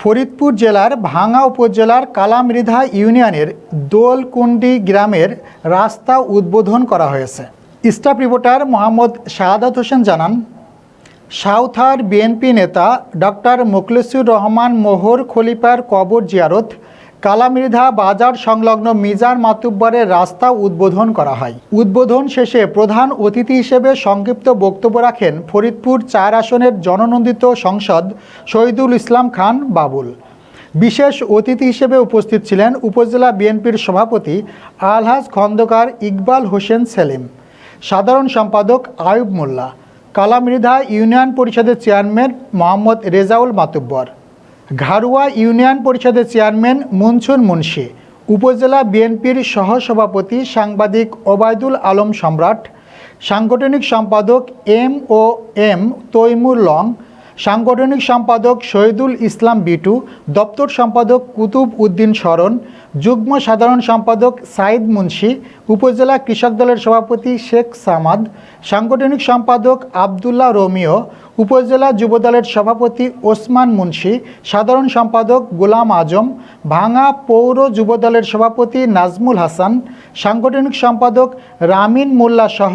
ফরিদপুর জেলার ভাঙ্গা উপজেলার কালামৃধা ইউনিয়নের দোলকুন্ডি গ্রামের রাস্তা উদ্বোধন করা হয়েছে। স্টাফ রিপোর্টার মোহাম্মদ শাহাদাত হোসেন জানান, সাউথার বিএনপি নেতা ডক্টর মোখলেসুর রহমান মোহর খলিফার কবর জিয়ারত, কালামৃধা বাজার সংলগ্ন মিজান মাতুব্বরের রাস্তা উদ্বোধন করা হয়। উদ্বোধন শেষে প্রধান অতিথি হিসেবে সংক্ষিপ্ত বক্তব্য রাখেন ফরিদপুর ৪ আসনের জননন্দিত সংসদ শহীদুল ইসলাম খান বাবুল। বিশেষ অতিথি হিসেবে উপস্থিত ছিলেন উপজেলা বিএনপির সভাপতি আলহাজ খন্দকার ইকবাল হোসেন সেলিম, সাধারণ সম্পাদক আয়ুব মোল্লা, কালামৃধা ইউনিয়ন পরিষদের চেয়ারম্যান মোহাম্মদ রেজাউল মাতুব্বর, ঘারুয়া ইউনিয়ন পরিষদের চেয়ারম্যান মুনছুর মুন্সি, উপজেলা বিএনপির সহসভাপতি সাংবাদিক ওবায়দুল আলম সম্রাট, সাংগঠনিক সম্পাদক এম তৈমুর লং, সাংগঠনিক সম্পাদক শহীদুল ইসলাম বিটু, দপ্তর সম্পাদক কুতুব উদ্দিন শরণ, যুগ্ম সাধারণ সম্পাদক সাইদ মুন্সি, উপজেলা কৃষক দলের সভাপতি শেখ সামাদ, সাংগঠনিক সম্পাদক আবদুল্লাহ রোমিও, উপজেলা যুবদলের সভাপতি ওসমান মুন্সি, সাধারণ সম্পাদক গোলাম আজম, ভাঙ্গা পৌর যুবদলের সভাপতি নাজমুল হাসান, সাংগঠনিক সম্পাদক রামিন মোল্লা সহ